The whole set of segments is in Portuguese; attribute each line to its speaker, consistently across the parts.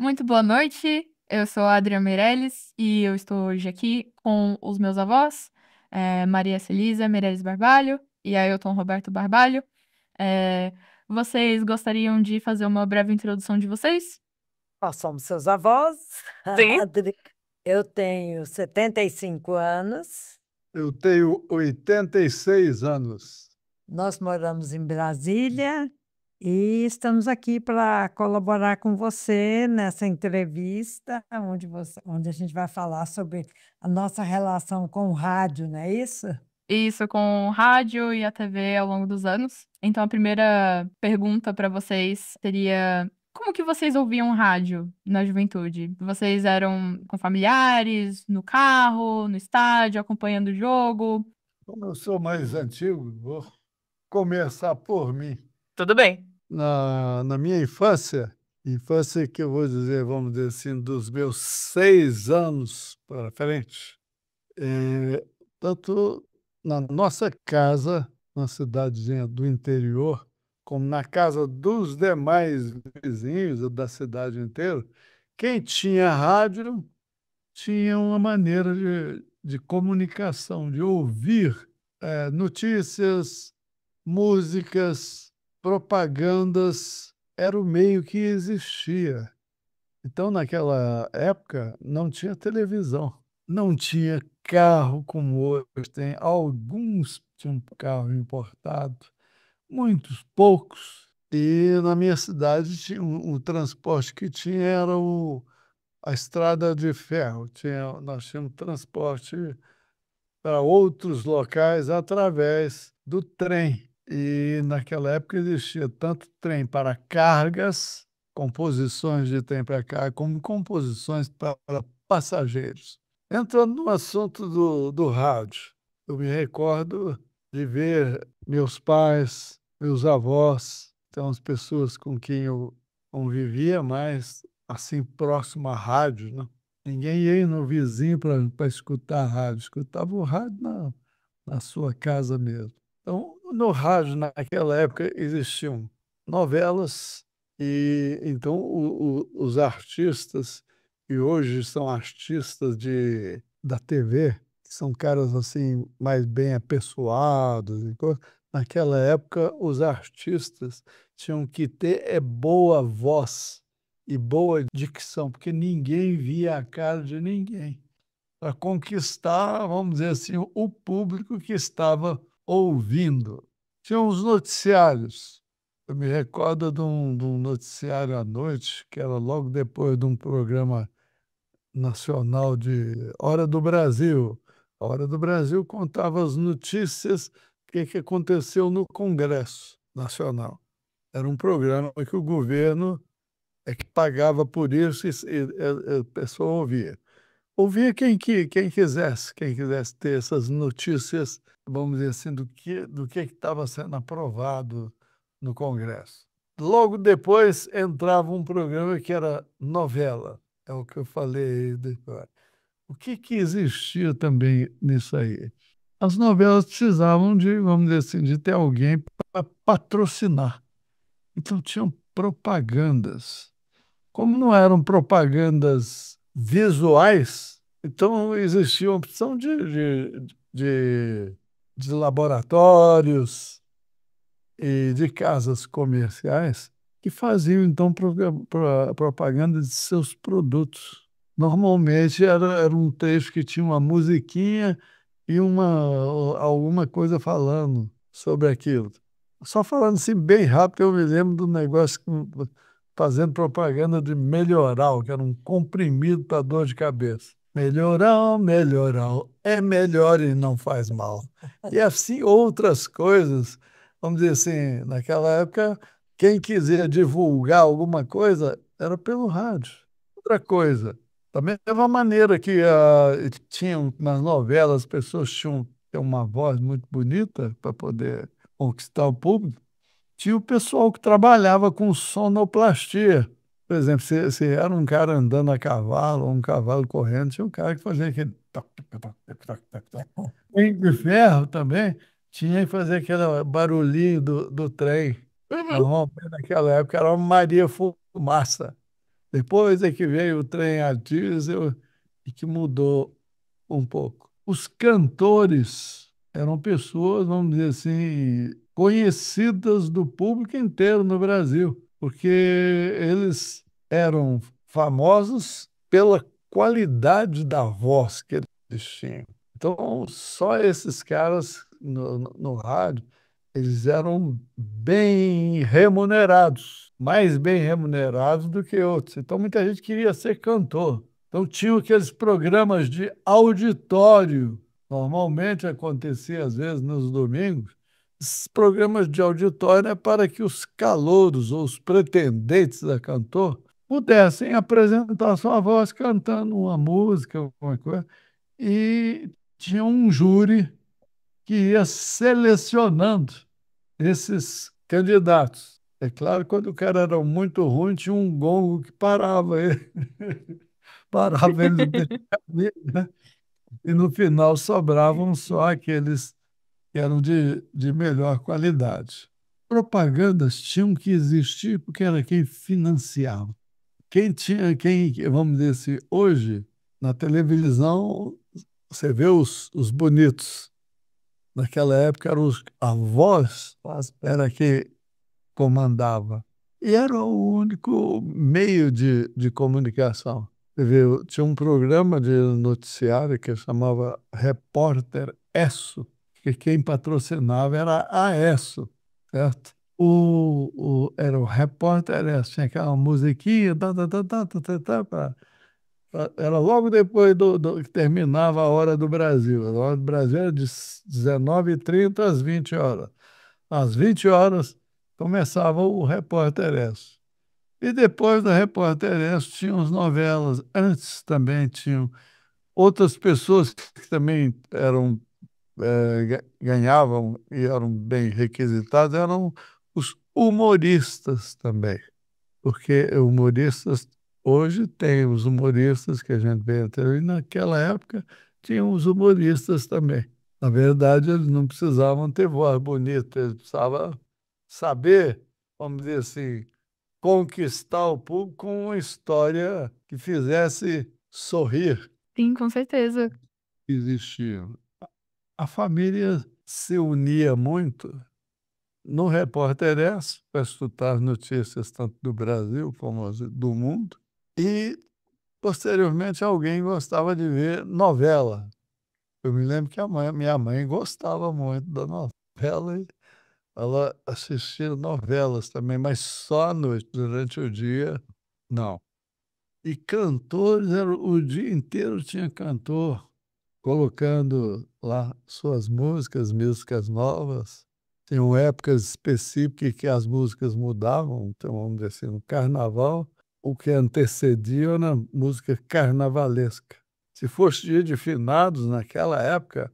Speaker 1: Muito boa noite, eu sou a Adriana Meirelles e eu estou hoje aqui com os meus avós, Maria Celisa Meirelles Barbalho e Ailton Roberto Barbalho. Eh, Vocês gostariam de fazer uma breve introdução de vocês?
Speaker 2: Nós somos seus avós.
Speaker 1: Sim.
Speaker 2: Eu tenho 75 anos.
Speaker 3: Eu tenho 86 anos.
Speaker 2: Nós moramos em Brasília e estamos aqui para colaborar com você nessa entrevista, onde a gente vai falar sobre a nossa relação com o rádio, não é isso?
Speaker 1: Isso com o rádio e a TV ao longo dos anos. Então, a primeira pergunta para vocês seria: como que vocês ouviam rádio na juventude? Vocês eram com familiares, no carro, no estádio, acompanhando o jogo?
Speaker 3: Como eu sou mais antigo, vou começar por mim.
Speaker 1: Tudo bem.
Speaker 3: Na minha infância que eu vou dizer, vamos dizer assim, dos meus 6 anos para frente, tanto na nossa casa, na cidadezinha do interior, como na casa dos demais vizinhos da cidade inteira, quem tinha rádio tinha uma maneira de comunicação, de ouvir notícias, músicas, propagandas, era o meio que existia. Então, naquela época, não tinha televisão, não tinha carro como hoje tem. Alguns tinham carro importado, muitos, poucos. E na minha cidade, tinha o transporte que tinha era a estrada de ferro. Nós tínhamos transporte para outros locais através do trem. E naquela época existia tanto trem para cargas, composições de trem para carga, como composições para passageiros. Entrando no assunto do rádio, eu me recordo de ver meus pais, meus avós, então as pessoas com quem eu convivia mais assim próximo à rádio, né? Ninguém ia no vizinho para escutar a rádio, escutava o rádio na sua casa mesmo. Então, no rádio, naquela época, existiam novelas, e então os artistas, que hoje são artistas da TV, que são caras assim mais bem apessoados, naquela época, os artistas tinham que ter boa voz e boa dicção, porque ninguém via a cara de ninguém, para conquistar, vamos dizer assim, o público que estava ouvindo. Tinha uns noticiários. Eu me recordo de um noticiário à noite, que era logo depois de um programa nacional de Hora do Brasil. A Hora do Brasil contava as notícias, que aconteceu no Congresso Nacional. Era um programa que o governo que pagava por isso e a pessoa ouvia. Ouvia quem quisesse ter essas notícias, vamos dizer assim, do que estava sendo aprovado no Congresso. Logo depois entrava um programa que era novela, é o que eu falei depois. O que existia também nisso aí? As novelas precisavam de, vamos dizer assim, de ter alguém para patrocinar. Então tinham propagandas. Como não eram propagandas visuais, então existia a opção de laboratórios e de casas comerciais que faziam então propaganda de seus produtos. Normalmente era um texto que tinha uma musiquinha e alguma coisa falando sobre aquilo. Só falando assim bem rápido, eu me lembro do negócio fazendo propaganda de Melhoral, que era um comprimido para dor de cabeça. Melhoral, melhoral, é melhor e não faz mal. E assim outras coisas, vamos dizer assim, naquela época, quem quiser divulgar alguma coisa era pelo rádio. Outra coisa, da mesma maneira que tinham nas novelas, as pessoas tinham que ter uma voz muito bonita para poder conquistar o público, tinha o pessoal que trabalhava com sonoplastia. Por exemplo, se era um cara andando a cavalo ou um cavalo correndo, tinha um cara que fazia aquele toc, toc, toc, toc, toc, toc, toc. Trem de ferro também tinha que fazer aquele barulhinho do trem.
Speaker 1: Uhum.
Speaker 3: Normalmente, naquela época, era uma Maria Fumaça. Depois é que veio o trem a diesel e que mudou um pouco. Os cantores eram pessoas, vamos dizer assim, conhecidas do público inteiro no Brasil, porque eles eram famosos pela qualidade da voz que eles tinham. Então, só esses caras no rádio, eles eram bem remunerados, mais bem remunerados do que outros. Então, muita gente queria ser cantor. Então, tinham aqueles programas de auditório. Normalmente acontecia, às vezes, nos domingos. Esses programas de auditório é para que os calouros ou os pretendentes a cantor pudessem apresentar sua voz cantando uma música, alguma coisa. E tinha um júri que ia selecionando esses candidatos. É claro, quando o cara era muito ruim, tinha um gongo que parava ele. Parava ele no caminho, né? E no final sobravam só aqueles que eram de melhor qualidade. Propagandas tinham que existir porque era quem financiava. Vamos dizer assim, hoje, na televisão, você vê os bonitos. Naquela época, a voz era que comandava. E era o único meio de comunicação. Você vê, tinha um programa de noticiário que chamava Repórter Esso, que quem patrocinava era a Esso, certo? Era o Repórter Esso, tinha aquela musiquinha, era logo depois do que terminava a Hora do Brasil. A Hora do Brasil era de 19h30 às 20 horas. Às 20 horas começava o Repórter Esso. E depois da Repórter Esso tinham as novelas. Antes também tinham outras pessoas que também ganhavam e eram bem requisitadas, eram os humoristas também. Porque humoristas, hoje tem os humoristas que a gente vê até, e naquela época tinham os humoristas também. Na verdade, eles não precisavam ter voz bonita, eles precisavam saber, vamos dizer assim, conquistar o público com uma história que fizesse sorrir.
Speaker 1: Sim, com certeza.
Speaker 3: Existia. A família se unia muito no Repórter Esso, para escutar as notícias tanto do Brasil como do mundo. E, posteriormente, alguém gostava de ver novela. Eu me lembro que minha mãe gostava muito da novela e ela assistia novelas também, mas só à noite, durante o dia, não. E cantores, o dia inteiro tinha cantor colocando lá suas músicas novas. Tinham épocas específicas que as músicas mudavam, então vamos dizer assim, no carnaval, o que antecedia era a música carnavalesca. Se fosse dia de finados, naquela época,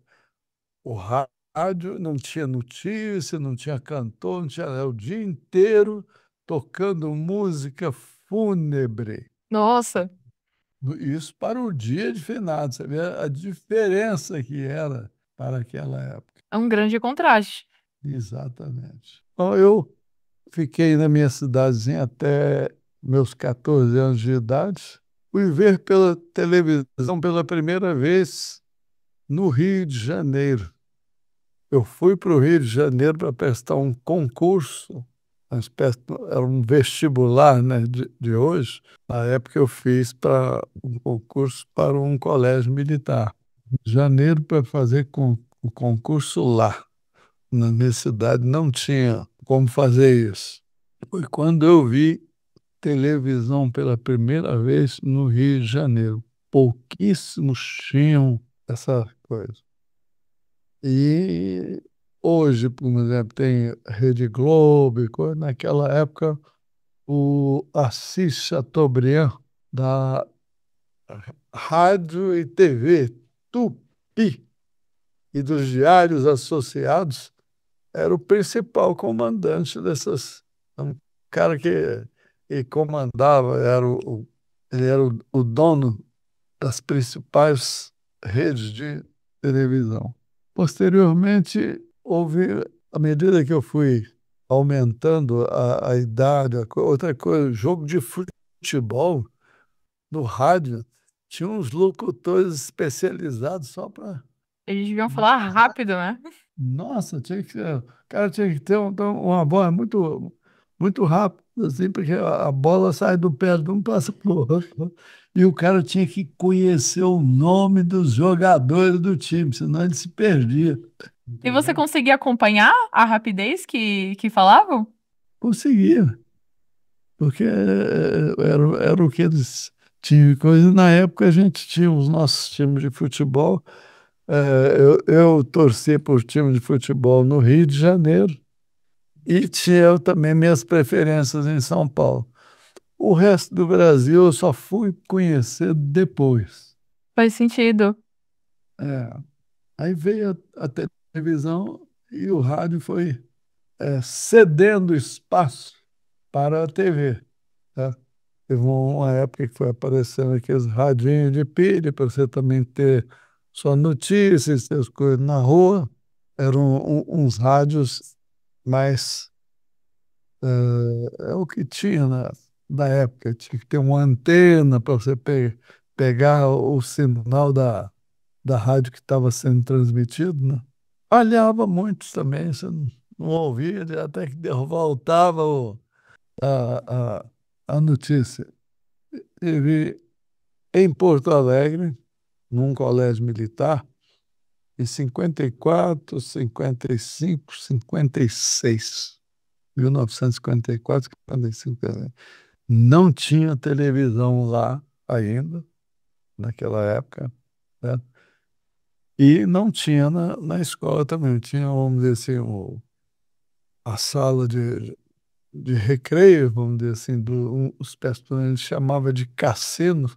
Speaker 3: o rádio não tinha notícia, não tinha cantor, não tinha era o dia inteiro tocando música fúnebre.
Speaker 1: Nossa,
Speaker 3: Isso para o dia de finados, você vê a diferença que era para aquela época.
Speaker 1: é um grande contraste.
Speaker 3: Exatamente. Bom, eu fiquei na minha cidadezinha até meus 14 anos de idade. Fui ver pela televisão pela primeira vez no Rio de Janeiro. Eu fui para o Rio de Janeiro para prestar um concurso, era um vestibular, né, de hoje. Na época eu fiz para um concurso para um colégio militar. Janeiro para fazer o concurso lá. Na minha cidade não tinha como fazer isso. Foi quando eu vi televisão pela primeira vez no Rio de Janeiro. Pouquíssimos tinham essa coisa. E hoje, por exemplo, tem Rede Globo, e coisa. Naquela época, o Assis Chateaubriand, da Rádio e TV Tupi e dos diários associados, era o principal comandante dessas. Um cara que comandava, ele era o dono das principais redes de televisão. Posteriormente, à medida que eu fui aumentando a idade, outra coisa, jogo de futebol. futebol, no rádio, tinha uns locutores especializados só para.
Speaker 1: Eles deviam falar rápido, né?
Speaker 3: Nossa, o cara tinha que ter uma bola muito, muito rápida, assim, porque a bola sai do pé de um, passa pro outro. E o cara tinha que conhecer o nome dos jogadores do time, senão ele se perdia.
Speaker 1: E você
Speaker 3: Entendeu?
Speaker 1: conseguia acompanhar a rapidez que falavam?
Speaker 3: Conseguia, porque era o que eles tinham. Coisa. Na época a gente tinha os nossos times de futebol. Eu torci por time de futebol no Rio de Janeiro e tinha eu também minhas preferências em São Paulo. O resto do Brasil eu só fui conhecer depois.
Speaker 1: Faz sentido.
Speaker 3: É, aí veio a televisão e o rádio foi cedendo espaço para a TV. Tá? Teve uma época que foi aparecendo aqueles radinhos de pilha para você também ter só notícias, ter as coisas na rua. Eram uns rádios mais. É o que tinha na época. Tinha que ter uma antena para você pegar o sinal da rádio que estava sendo transmitido, né? Falhava muito também, você não ouvia, até que voltava a, a notícia. Teve em Porto Alegre, num colégio militar, em 54, 55, 56. 1954, 55. Não tinha televisão lá ainda, naquela época, né? E não tinha na escola também. Tinha, vamos dizer assim, a sala de recreio, vamos dizer assim, os estudantes chamava de cassino,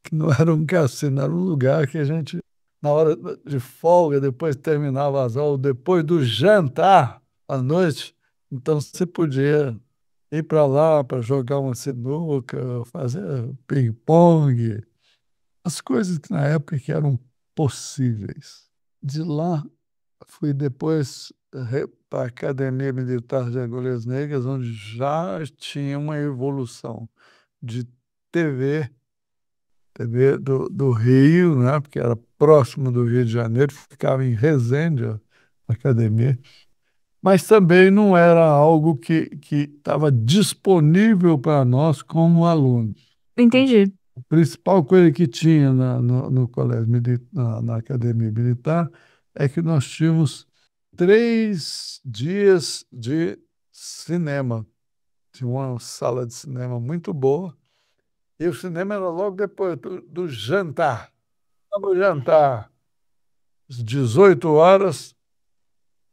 Speaker 3: que não era um cassino, era um lugar que a gente, na hora de folga, depois terminava as aulas, depois do jantar à noite, então você podia ir para lá para jogar uma sinuca, fazer ping-pong, as coisas que na época que eram possíveis. De lá, fui depois para a Academia Militar de Agulhas Negras, onde já tinha uma evolução de TV, TV do Rio, né? Porque era próximo do Rio de Janeiro, ficava em Resende, a academia, mas também não era algo que estava disponível para nós como alunos.
Speaker 1: Entendi.
Speaker 3: A principal coisa que tinha no colégio na academia militar é que nós tínhamos 3 dias de cinema. Tinha uma sala de cinema muito boa e o cinema era logo depois do jantar. O jantar, às 18 horas,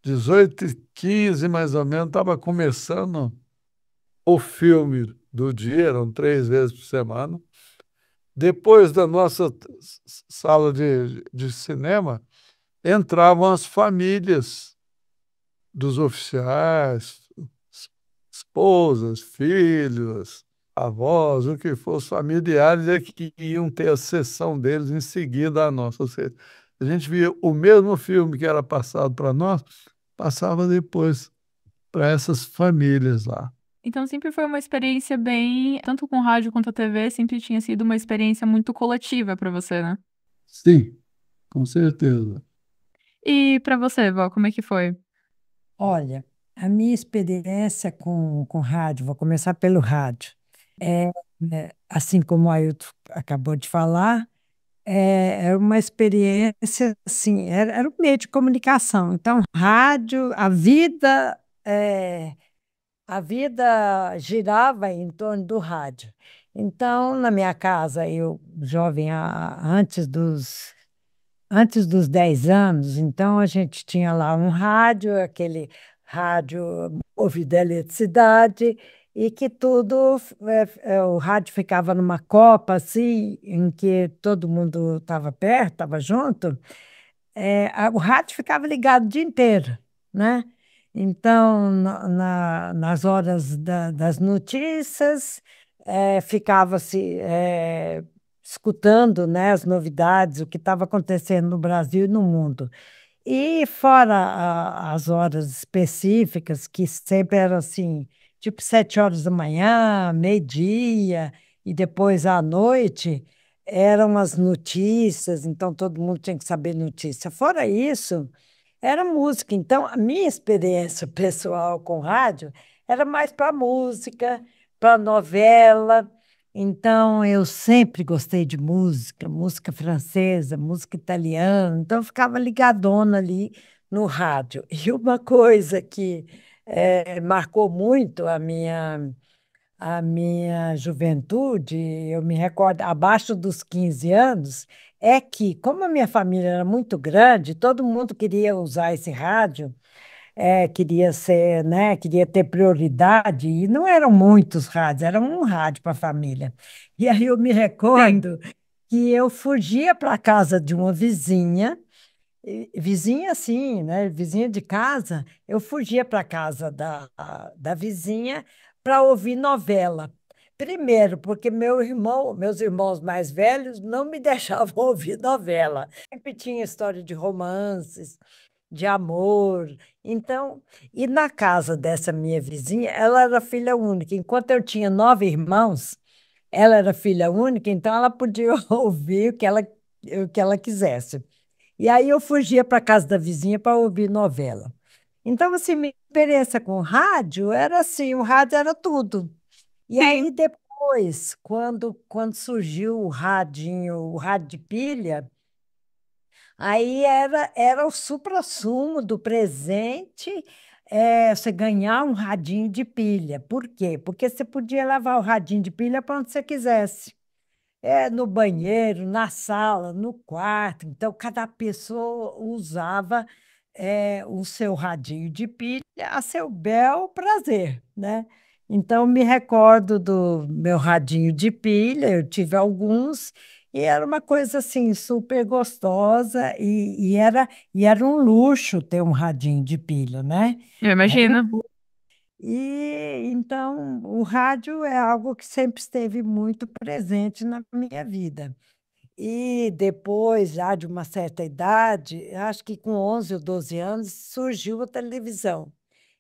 Speaker 3: 18h15 mais ou menos, estava começando o filme do dia, eram 3 vezes por semana. Depois da nossa sala de cinema, entravam as famílias dos oficiais, esposas, filhos, avós, o que for, os familiares é que iam ter a sessão deles em seguida a nossa. Ou seja, a gente via o mesmo filme que era passado para nós, passava depois para essas famílias lá.
Speaker 1: Então sempre foi uma experiência bem, tanto com rádio quanto a TV, sempre tinha sido uma experiência muito coletiva para você, né?
Speaker 3: Sim, com certeza.
Speaker 1: E para você, Vó, como é que foi?
Speaker 2: Olha, a minha experiência com rádio, vou começar pelo rádio. É, assim como o Ailton acabou de falar, era uma experiência, assim, era um meio de comunicação. Então, rádio, a vida girava em torno do rádio. Então, na minha casa, eu, jovem, antes dos 10 anos, então a gente tinha lá um rádio, aquele rádio movido a eletricidade, e que tudo, o rádio ficava numa copa, assim, em que todo mundo estava perto, estava junto, o rádio ficava ligado o dia inteiro, né? Então, nas horas das notícias, ficava-se escutando, né, as novidades, o que estava acontecendo no Brasil e no mundo. E fora as horas específicas, que sempre eram assim, tipo 7 horas da manhã, meio-dia, e depois à noite, eram as notícias, então todo mundo tinha que saber notícia. Fora isso, era música. Então, a minha experiência pessoal com rádio era mais para música, para novela. Então, eu sempre gostei de música, música francesa, música italiana. Então, eu ficava ligadona ali no rádio. E uma coisa que marcou muito a minha juventude, eu me recordo, abaixo dos 15 anos, é que, como a minha família era muito grande, todo mundo queria usar esse rádio, queria ser, né, queria ter prioridade, e não eram muitos rádios, era um rádio para a família. E aí eu me
Speaker 1: Sim.
Speaker 2: recordo que eu fugia para a casa de uma vizinha, vizinha assim, né? Vizinha de casa, eu fugia para a casa da vizinha para ouvir novela. Primeiro, porque meus irmãos mais velhos não me deixavam ouvir novela. Sempre tinha história de romances, de amor. Então, e na casa dessa minha vizinha, ela era filha única. Enquanto eu tinha 9 irmãos, ela era filha única, então ela podia ouvir o que ela quisesse. E aí eu fugia para casa da vizinha para ouvir novela. Então, assim, minha experiência com rádio era assim, o rádio era tudo. E
Speaker 1: Sim.
Speaker 2: aí depois, quando surgiu o rádio de pilha, aí era o suprassumo do presente, você ganhar um radinho de pilha. Por quê? Porque você podia levar o radinho de pilha para onde você quisesse. No banheiro, na sala, no quarto. Então, cada pessoa usava o seu radinho de pilha a seu bel prazer, né? Então, me recordo do meu radinho de pilha, eu tive alguns, e era uma coisa assim, super gostosa, e era um luxo ter um radinho de pilha, né?
Speaker 1: Eu
Speaker 2: Era um
Speaker 1: imagino.
Speaker 2: e então o rádio é algo que sempre esteve muito presente na minha vida. E depois, já de uma certa idade, acho que com 11 ou 12 anos, surgiu a televisão.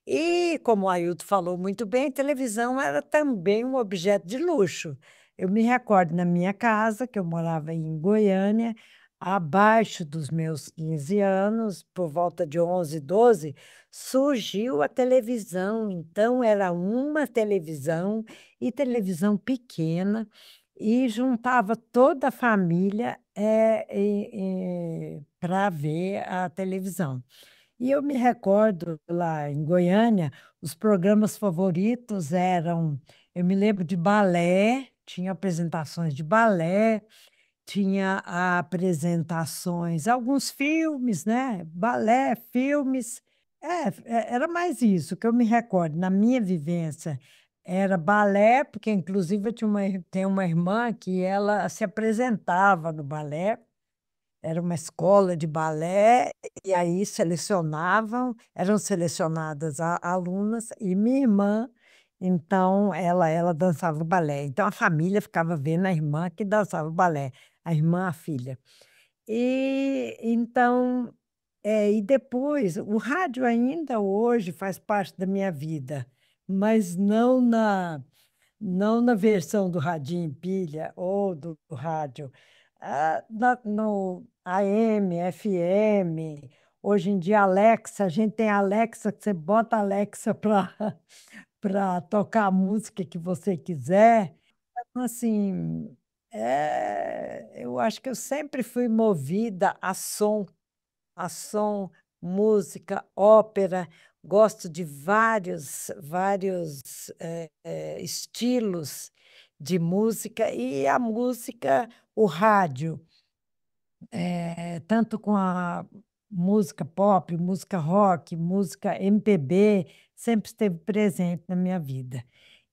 Speaker 2: E, como o Ailton falou muito bem, a televisão era também um objeto de luxo. Eu me recordo na minha casa, que eu morava em Goiânia, abaixo dos meus 15 anos, por volta de 11, 12, surgiu a televisão. Então, era uma televisão, e televisão pequena, e juntava toda a família para ver a televisão. E eu me recordo lá em Goiânia, os programas favoritos eram, eu me lembro de balé, tinha apresentações de balé, tinha apresentações, alguns filmes, né? Balé, filmes. Era mais isso que eu me recordo. Na minha vivência, era balé, porque inclusive tenho uma irmã que ela se apresentava no balé. Era uma escola de balé, e aí eram selecionadas alunas, e minha irmã, então, ela dançava o balé. Então, a família ficava vendo a irmã que dançava o balé, a irmã, a filha. E então, e depois, o rádio ainda hoje faz parte da minha vida, mas não na versão do radinho em pilha ou do rádio, no AM, FM. Hoje em dia, Alexa, a gente tem Alexa, que você bota a Alexa para tocar a música que você quiser. Então, assim, eu acho que eu sempre fui movida a som, música, ópera. Gosto de vários estilos de música, e a música, o rádio, tanto com a música pop, música rock, música MPB, sempre esteve presente na minha vida.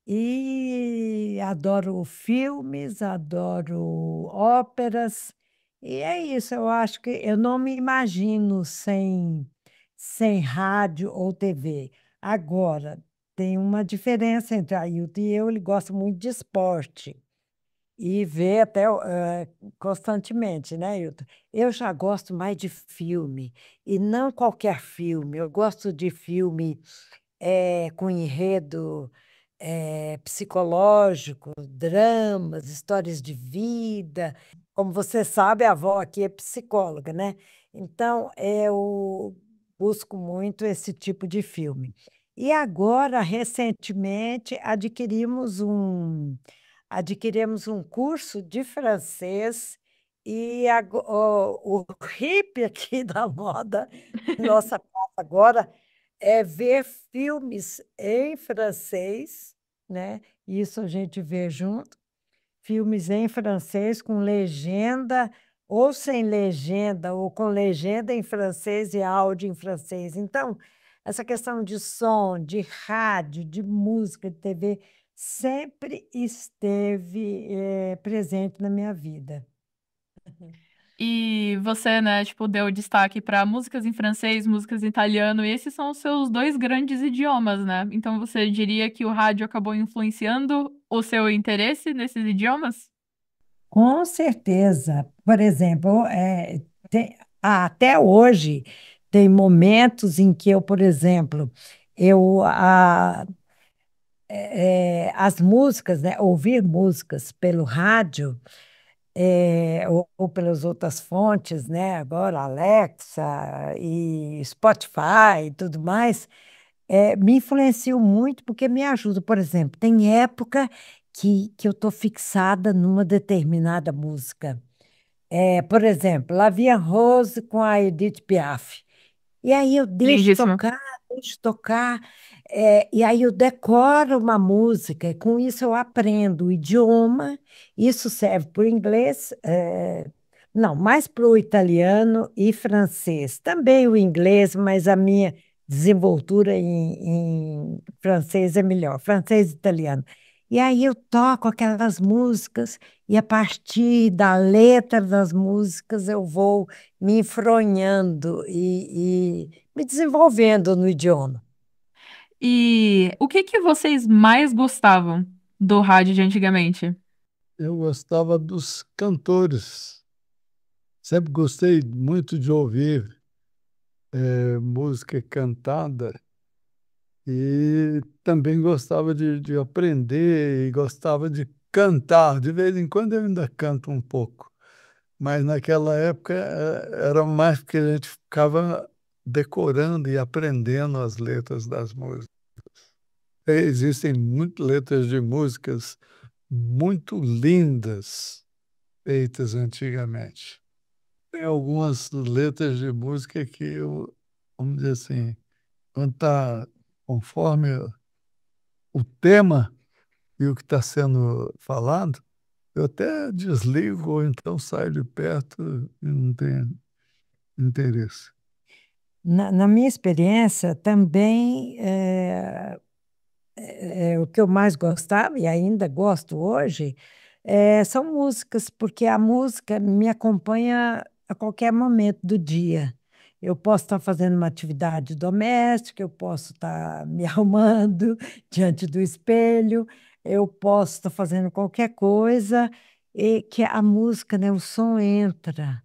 Speaker 2: E adoro filmes, adoro óperas, e é isso. Eu acho que eu não me imagino sem rádio ou TV. Agora, tem uma diferença entre a Ailton e eu, ele gosta muito de esporte e vê até constantemente, né, Ailton? Eu já gosto mais de filme, e não qualquer filme. Eu gosto de filme com enredo. psicológico, dramas, histórias de vida. Como você sabe, a avó aqui é psicóloga, né? Então, eu busco muito esse tipo de filme. E agora, recentemente, adquirimos um curso de francês e o hippie aqui da moda, nossa casa agora, é ver filmes em francês, né? Isso a gente vê junto, filmes em francês com legenda ou sem legenda, ou com legenda em francês e áudio em francês. Então, essa questão de som, de rádio, de música, de TV, sempre esteve, presente na minha vida.
Speaker 1: E você, né, tipo, deu destaque para músicas em francês, músicas em italiano, e esses são os seus dois grandes idiomas, né? Então você diria que o rádio acabou influenciando o seu interesse nesses idiomas?
Speaker 2: Com certeza. Por exemplo, até hoje tem momentos em que eu, por exemplo, eu as músicas, né, ouvir músicas pelo rádio, ou pelas outras fontes, né, agora Alexa e Spotify e tudo mais, me influenciam muito porque me ajuda. Por exemplo, tem época que eu estou fixada numa determinada música. Por exemplo, La Vie en Rose com a Edith Piaf. E aí eu
Speaker 1: Lindíssimo.
Speaker 2: deixo tocar, e aí eu decoro uma música, e com isso eu aprendo o idioma, isso serve para o inglês, não, mais para o italiano e francês. Também o inglês, mas a minha desenvoltura em francês é melhor, francês e italiano. E aí eu toco aquelas músicas, e a partir da letra das músicas eu vou me enfronhando e me desenvolvendo no idioma.
Speaker 1: E o que que vocês mais gostavam do rádio de antigamente?
Speaker 3: Eu gostava dos cantores. Sempre gostei muito de ouvir música cantada e também gostava de aprender e gostava de cantar. De vez em quando eu ainda canto um pouco, mas naquela época era mais porque a gente ficava decorando e aprendendo as letras das músicas. Existem muitas letras de músicas muito lindas feitas antigamente. Tem algumas letras de música que eu, vamos dizer assim, quando está conforme o tema e o que está sendo falado, eu até desligo ou então saio de perto e não tenho interesse.
Speaker 2: Na minha experiência, também o que eu mais gostava, e ainda gosto hoje, são músicas, porque a música me acompanha a qualquer momento do dia. Eu posso estar fazendo uma atividade doméstica, eu posso estar me arrumando diante do espelho, eu posso estar fazendo qualquer coisa, e que a música, né, o som entra,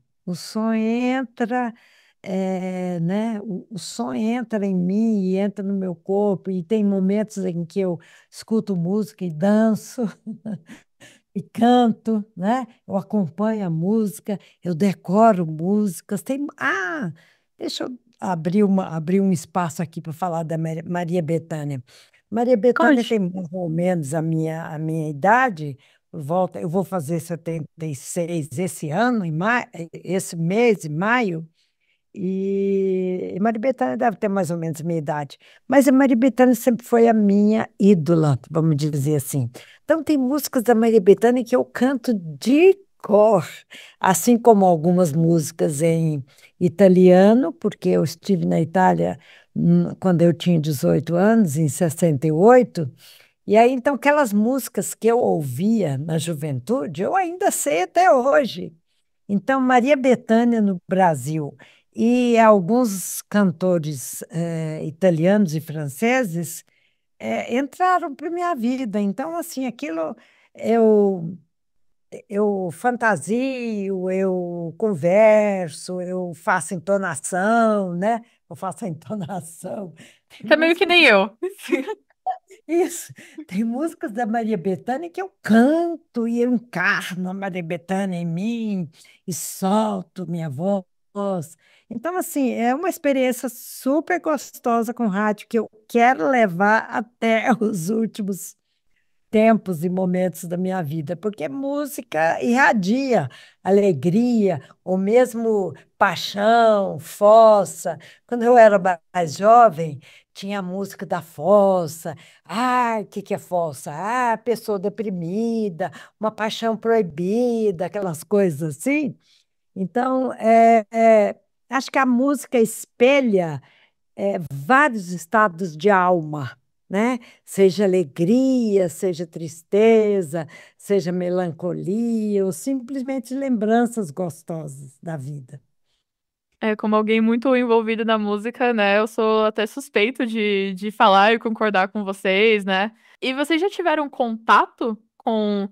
Speaker 2: né? O som entra em mim e entra no meu corpo, e tem momentos em que eu escuto música e danço e canto, né? Eu acompanho a música, eu decoro músicas. Deixa eu abrir um espaço aqui para falar da Maria Bethânia. Maria Bethânia
Speaker 1: Conte.
Speaker 2: tem mais ou menos a minha idade, eu vou fazer 76 esse ano, esse mês, em maio. E Maria Bethânia deve ter mais ou menos a minha idade. Mas a Maria Bethânia sempre foi a minha ídola, vamos dizer assim. Então, tem músicas da Maria Bethânia que eu canto de cor, assim como algumas músicas em italiano, porque eu estive na Itália quando eu tinha 18 anos, em 68. E aí, então, aquelas músicas que eu ouvia na juventude, eu ainda sei até hoje. Então, Maria Bethânia no Brasil e alguns cantores italianos e franceses entraram para minha vida. Então, assim, aquilo eu, eu fantasio, eu converso, eu faço entonação, né? Eu faço a entonação. Tem
Speaker 1: Tá meio que
Speaker 2: músicas
Speaker 1: nem eu.
Speaker 2: Isso. Tem músicas da Maria Bethânia que eu canto e eu encarno a Maria Bethânia em mim e solto minha voz. Então, assim, é uma experiência super gostosa com rádio que eu quero levar até os últimos tempos e momentos da minha vida, porque música irradia alegria, ou mesmo paixão, fossa. Quando eu era mais jovem, tinha a música da fossa. Ah, o que que é fossa? Ah, pessoa deprimida, uma paixão proibida, aquelas coisas assim. Então, acho que a música espelha vários estados de alma, né? Seja alegria, seja tristeza, seja melancolia, ou simplesmente lembranças gostosas da vida.
Speaker 1: É, como alguém muito envolvido na música, né? Eu sou até suspeito de falar e concordar com vocês, né? E vocês já tiveram contato com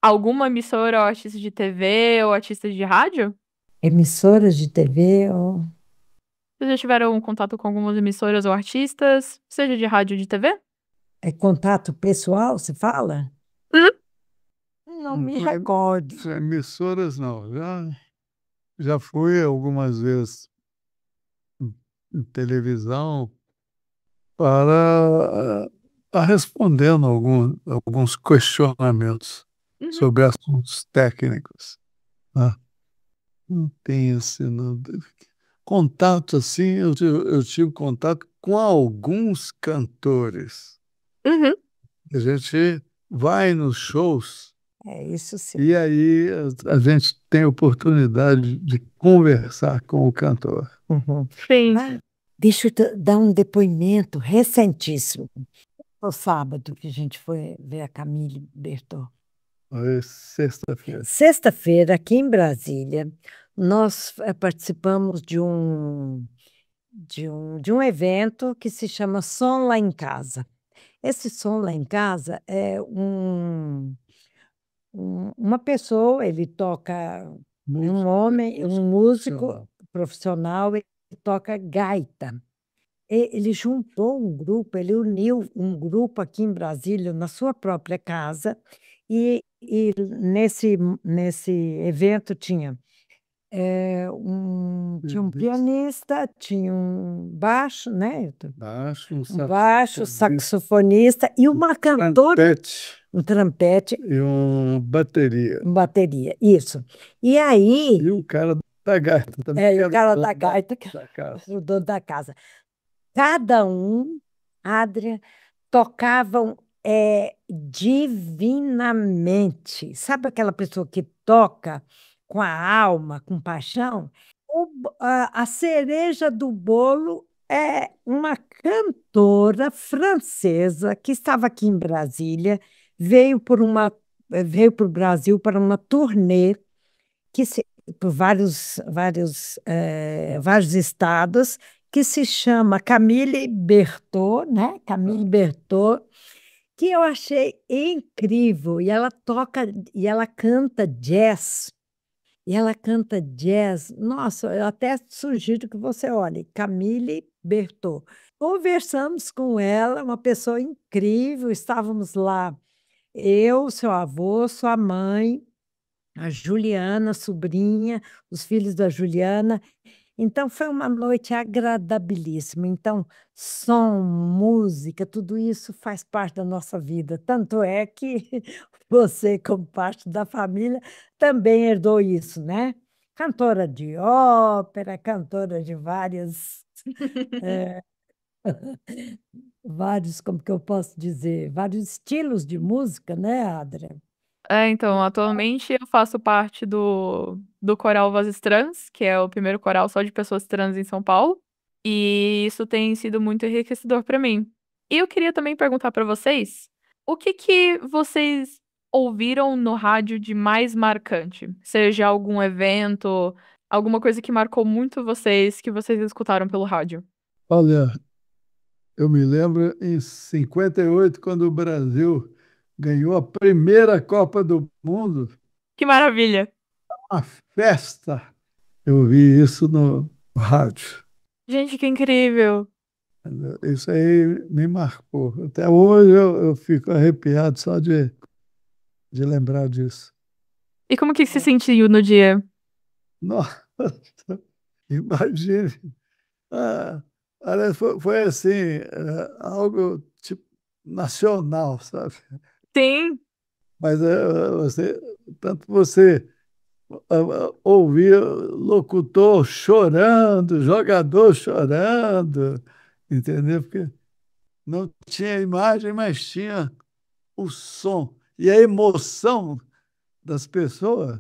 Speaker 1: alguma emissora ou artista de TV ou artista de rádio?
Speaker 2: Emissoras de TV,
Speaker 1: Vocês já tiveram contato com algumas emissoras ou artistas, seja de rádio ou de TV?
Speaker 2: é contato pessoal, se fala?
Speaker 1: Uhum.
Speaker 2: Não me recordo.
Speaker 3: Emissoras não. Já fui algumas vezes em televisão para respondendo alguns questionamentos
Speaker 1: Uhum.
Speaker 3: sobre assuntos técnicos, né? Não tenho assim, não. Contato assim, eu tive contato com alguns cantores.
Speaker 1: Uhum.
Speaker 3: A gente vai nos shows
Speaker 2: É isso sim.
Speaker 3: e aí a gente tem oportunidade de conversar com o cantor.
Speaker 2: Uhum.
Speaker 1: Sim.
Speaker 2: Ah, deixa eu dar um depoimento recentíssimo. No sábado que a gente foi ver a Camille Bertot.
Speaker 3: Foi sexta-feira.
Speaker 2: Sexta-feira, aqui em Brasília, nós participamos de um evento que se chama Som Lá em Casa. Esse Som Lá em Casa é uma pessoa, ele toca, é um homem, um músico profissional, ele toca gaita. Ele juntou um grupo, ele uniu um grupo aqui em Brasília, na sua própria casa, e nesse evento tinha um pianista, tinha um baixo, né, Hilton?
Speaker 3: Baixo,
Speaker 2: Um baixo, saxofonista e uma cantora,
Speaker 3: trompete
Speaker 2: um trompete,
Speaker 3: e uma bateria.
Speaker 2: uma bateria, isso. E aí,
Speaker 3: E o cara da gaita também.
Speaker 2: e o cara da gaita, que
Speaker 3: Da casa.
Speaker 2: era o dono da casa. Cada um, Adria, tocavam divinamente. Sabe aquela pessoa que toca com a alma, com paixão? A cereja do bolo é uma cantora francesa que estava aqui em Brasília, veio para o Brasil para uma turnê por vários estados, que se chama Camille Bertot, né? Camille Bertot, que eu achei incrível. E ela canta jazz. E ela canta jazz. Nossa, eu até sugiro que você olhe, Camille Bertot. Conversamos com ela, uma pessoa incrível. Estávamos lá, eu, seu avô, sua mãe, a Juliana, sobrinha, os filhos da Juliana. Então, foi uma noite agradabilíssima. Então, som, música, tudo isso faz parte da nossa vida. Tanto é que você, como parte da família, também herdou isso, né? Cantora de ópera, cantora de vários, como que eu posso dizer, vários estilos de música, né, Adria?
Speaker 1: Então, atualmente eu faço parte do coral Vozes Trans, que é o primeiro coral só de pessoas trans em São Paulo. E isso tem sido muito enriquecedor para mim. E eu queria também perguntar para vocês, o que que vocês ouviram no rádio de mais marcante? Seja algum evento, alguma coisa que marcou muito vocês, que vocês escutaram pelo rádio.
Speaker 3: Olha, eu me lembro em 58, quando o Brasil ganhou a primeira Copa do Mundo,
Speaker 1: Que maravilha!
Speaker 3: uma festa. Eu vi isso no rádio.
Speaker 1: Gente, que incrível!
Speaker 3: Isso aí me marcou. Até hoje eu fico arrepiado só de lembrar disso.
Speaker 1: E como que se sentiu no dia?
Speaker 3: Nossa, imagine. Ah, aliás, foi assim, algo tipo nacional, sabe?
Speaker 1: Sim,
Speaker 3: Mas tanto você ouvia locutor chorando, jogador chorando, entendeu? Porque não tinha imagem, mas tinha o som. E a emoção das pessoas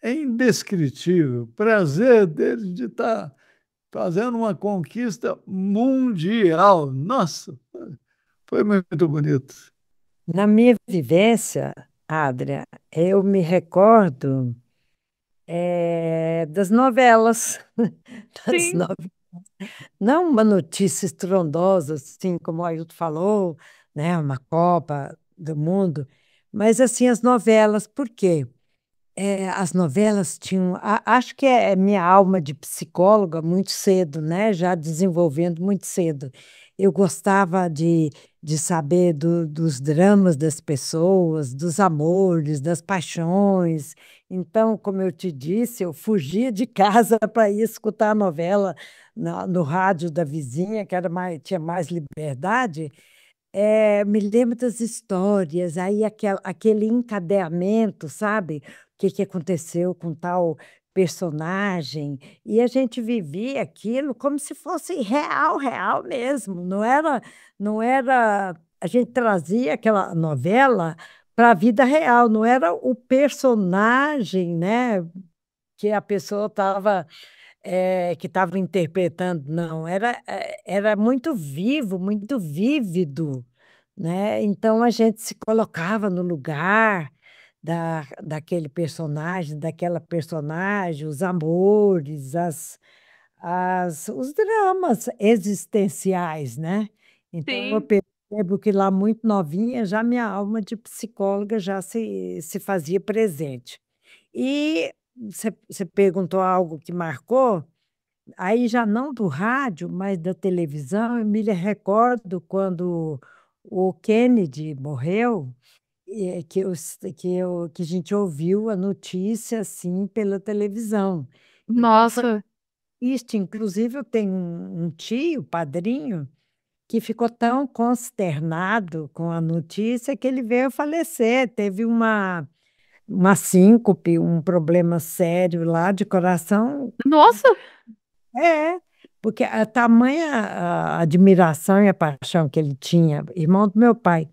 Speaker 3: é indescritível. O prazer deles de estar fazendo uma conquista mundial. Nossa, foi muito bonito.
Speaker 2: Na minha vivência, Adria, eu me recordo das novelas, das
Speaker 1: sim,
Speaker 2: no- não uma notícia estrondosa, assim como o Ailton falou, né, uma Copa do Mundo, mas assim as novelas. Por quê? As novelas tinham, acho que é minha alma de psicóloga muito cedo, né? Já desenvolvendo muito cedo. Eu gostava de saber dos dramas das pessoas, dos amores, das paixões. Então, como eu te disse, eu fugia de casa para ir escutar a novela no rádio da vizinha, que tinha mais liberdade. Me lembro das histórias, aí aquele encadeamento, sabe? O que que aconteceu com tal personagem, e a gente vivia aquilo como se fosse real, real mesmo. Não era, a gente trazia aquela novela para a vida real, não era o personagem, né? Que a pessoa estava que estava interpretando, não, era muito vivo, muito vívido, né? Então a gente se colocava no lugar daquele personagem, daquela personagem, os amores, os dramas existenciais, né? Então eu
Speaker 1: sim.
Speaker 2: percebo que lá muito novinha, já minha alma de psicóloga já se fazia presente. E você perguntou algo que marcou, aí já não do rádio, mas da televisão. Eu me recordo quando o Kennedy morreu, que a gente ouviu a notícia assim pela televisão. Então foi
Speaker 1: Nossa,
Speaker 2: triste. Inclusive, eu tenho um tio, padrinho, que ficou tão consternado com a notícia que ele veio a falecer. Teve uma síncope, um problema sério lá de coração.
Speaker 1: nossa,
Speaker 2: É, porque a tamanha admiração e a paixão que ele tinha, irmão do meu pai,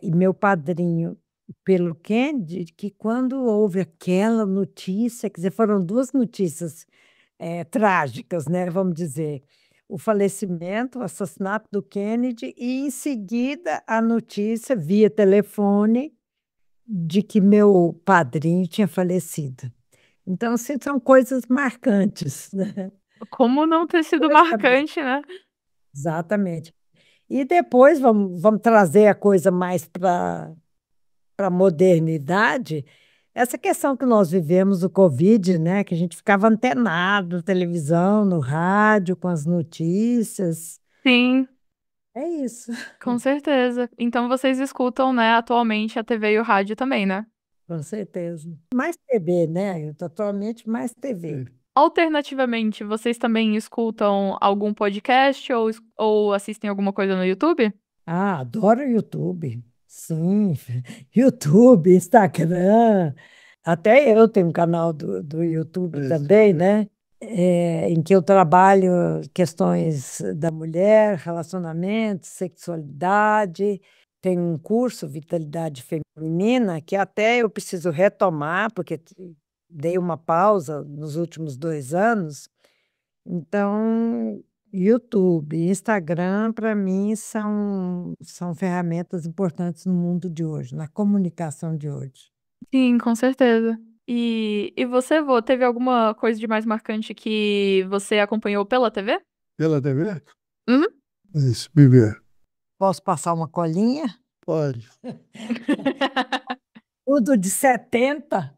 Speaker 2: e meu padrinho, pelo Kennedy, que quando houve aquela notícia, quer dizer, foram duas notícias trágicas, né, vamos dizer. O falecimento, o assassinato do Kennedy, e em seguida a notícia via telefone de que meu padrinho tinha falecido. Então, assim, são coisas marcantes, né?
Speaker 1: como não ter sido marcante, né?
Speaker 2: Exatamente. E depois vamos trazer a coisa mais para a modernidade. Essa questão que nós vivemos, o Covid, né? Que a gente ficava antenado na televisão, no rádio, com as notícias.
Speaker 1: Sim,
Speaker 2: É isso,
Speaker 1: com certeza. Então vocês escutam, né, atualmente a TV e o rádio também, né?
Speaker 2: com certeza. Mais TV, né? Atualmente, mais TV.
Speaker 1: Alternativamente, vocês também escutam algum podcast ou assistem alguma coisa no YouTube?
Speaker 2: Adoro o YouTube. Sim, YouTube, Instagram. Até eu tenho um canal do YouTube
Speaker 3: Isso.
Speaker 2: também, né? Em que eu trabalho questões da mulher, relacionamento, sexualidade. Tem um curso, Vitalidade Feminina, que até eu preciso retomar, porque dei uma pausa nos últimos 2 anos. Então, YouTube, Instagram, para mim, são ferramentas importantes no mundo de hoje, na comunicação de hoje.
Speaker 1: Sim, com certeza. E você, Vô, teve alguma coisa de mais marcante que você acompanhou pela TV?
Speaker 3: Pela TV?
Speaker 1: Uhum.
Speaker 3: Isso, viver.
Speaker 2: Posso passar uma colinha?
Speaker 3: Pode.
Speaker 2: Tudo de 70,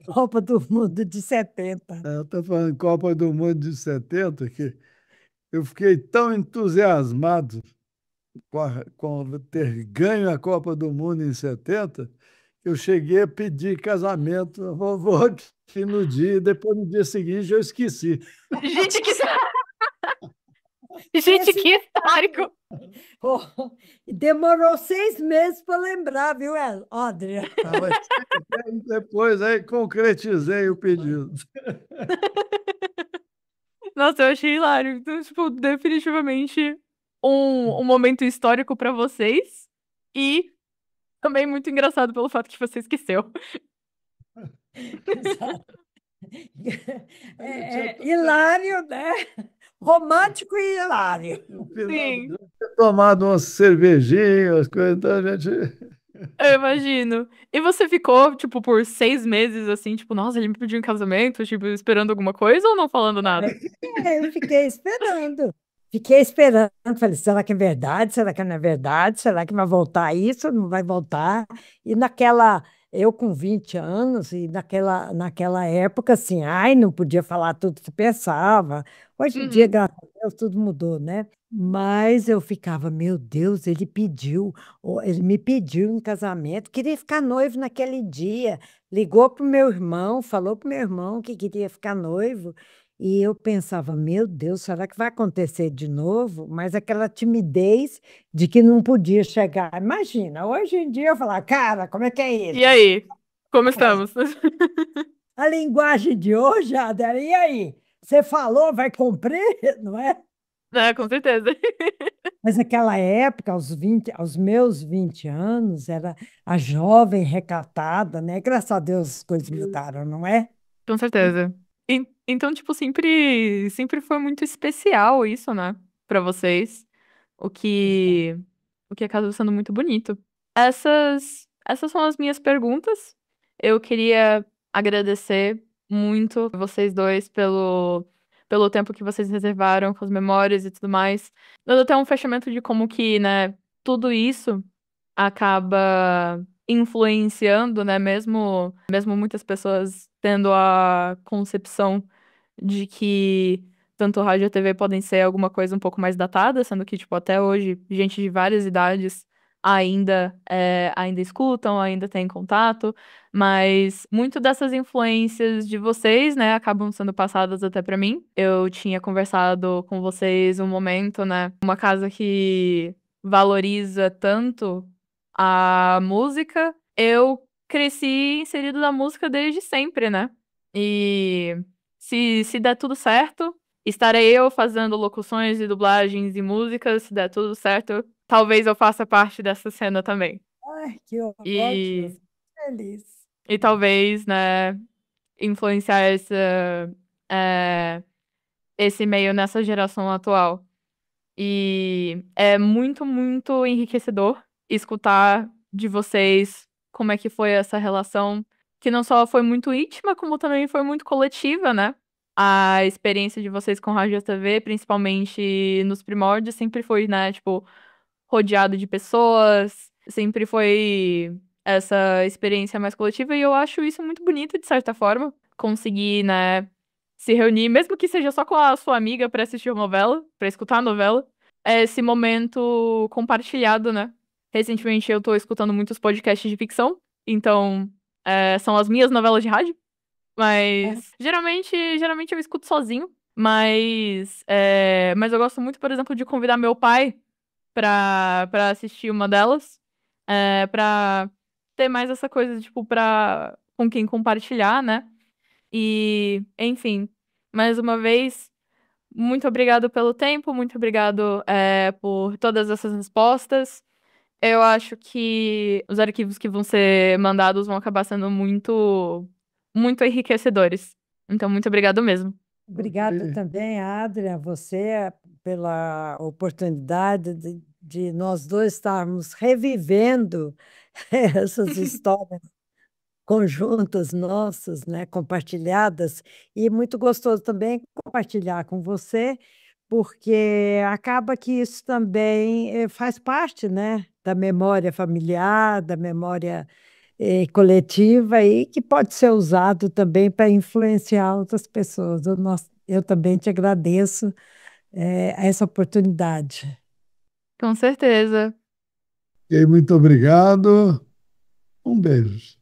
Speaker 2: Copa do Mundo de 70.
Speaker 3: Eu estou falando Copa do Mundo de 70, que eu fiquei tão entusiasmado com ter ganho a Copa do Mundo em 70, eu cheguei a pedir casamento à vovó aqui no dia, e depois no dia seguinte eu esqueci.
Speaker 1: Gente, que, gente,
Speaker 2: Esse
Speaker 1: que histórico!
Speaker 2: oh, e demorou 6 meses para lembrar, viu, Audrey?
Speaker 3: Ah, mas depois aí concretizei o pedido.
Speaker 1: Nossa, eu achei hilário. Então, tipo, definitivamente um momento histórico pra vocês. E também muito engraçado pelo fato que você esqueceu.
Speaker 2: Exato.
Speaker 3: Eu tinha
Speaker 2: Hilário, né? Romântico e hilário.
Speaker 3: no final do
Speaker 1: Sim,
Speaker 3: dia, ter tomado umas cervejinhas, coisas, então a gente.
Speaker 1: eu imagino. E você ficou, tipo, por 6 meses, assim, tipo, nossa, ele me pediu em casamento, tipo, esperando alguma coisa ou não falando nada?
Speaker 2: Eu fiquei esperando. Fiquei esperando. Falei, será que é verdade? Será que não é verdade? Será que vai voltar isso? Não vai voltar? E eu com 20 anos, e naquela época, assim, ai, não podia falar tudo que pensava. Hoje em dia,
Speaker 1: Uhum.
Speaker 2: graças a Deus, tudo mudou, né? Mas eu ficava, meu Deus, ele me pediu em casamento, queria ficar noivo naquele dia. Ligou para o meu irmão, falou para o meu irmão que queria ficar noivo. E eu pensava, meu Deus, será que vai acontecer de novo? Mas aquela timidez de que não podia chegar. Imagina, hoje em dia eu falar, cara, como é que é
Speaker 1: E
Speaker 2: isso?
Speaker 1: aí? Como estamos?
Speaker 2: A linguagem de hoje, Adela, e aí? Você falou, vai cumprir, não é?
Speaker 1: É, com certeza.
Speaker 2: Mas naquela época, aos meus 20 anos, era a jovem recatada, né? Graças a Deus as coisas mudaram, não é?
Speaker 1: Com certeza. Então, tipo, sempre foi muito especial isso, né? Pra vocês. O que, o que acaba sendo muito bonito. Essas são as minhas perguntas. Eu queria agradecer muito vocês dois pelo tempo que vocês reservaram com as memórias e tudo mais. Dando até um fechamento de como que, né, tudo isso acaba influenciando, né, mesmo muitas pessoas tendo a concepção de que tanto rádio e TV podem ser alguma coisa um pouco mais datada, sendo que, tipo, até hoje, gente de várias idades ainda escutam, ainda têm contato, mas muito dessas influências de vocês, né, acabam sendo passadas até pra mim. Eu tinha conversado com vocês um momento, né, uma casa que valoriza tanto a música. Eu cresci inserido na música desde sempre, né? E se der tudo certo, estarei eu fazendo locuções e dublagens e músicas. Se der tudo certo, talvez eu faça parte dessa cena também.
Speaker 2: Ai, que ótimo,
Speaker 1: E,
Speaker 2: fico feliz.
Speaker 1: e talvez, né, influenciar é, esse meio nessa geração atual. E é muito, muito enriquecedor escutar de vocês como é que foi essa relação, que não só foi muito íntima, como também foi muito coletiva, né? A experiência de vocês com Rádio e TV, principalmente nos primórdios, sempre foi, né, tipo, rodeado de pessoas, sempre foi essa experiência mais coletiva, e eu acho isso muito bonito, de certa forma, conseguir, né, se reunir, mesmo que seja só com a sua amiga pra assistir a novela, pra escutar a novela, é esse momento compartilhado, né? Recentemente eu tô escutando muitos podcasts de ficção, então são as minhas novelas de rádio, mas geralmente eu escuto sozinho, mas eu gosto muito, por exemplo, de convidar meu pai pra assistir uma delas, pra ter mais essa coisa, tipo, com quem compartilhar, né? E, enfim, mais uma vez, muito obrigado pelo tempo, muito obrigado, por todas essas respostas. Eu acho que os arquivos que vão ser mandados vão acabar sendo muito, muito enriquecedores. Então, muito obrigado mesmo.
Speaker 2: Obrigada também, Adria, a você pela oportunidade de nós dois estarmos revivendo essas histórias conjuntas nossas, né, compartilhadas, e muito gostoso também compartilhar com você, porque acaba que isso também faz parte, né, da memória familiar, da memória coletiva e que pode ser usado também para influenciar outras pessoas. Eu também te agradeço essa oportunidade.
Speaker 1: Com certeza.
Speaker 3: E aí, muito obrigado. Um beijo.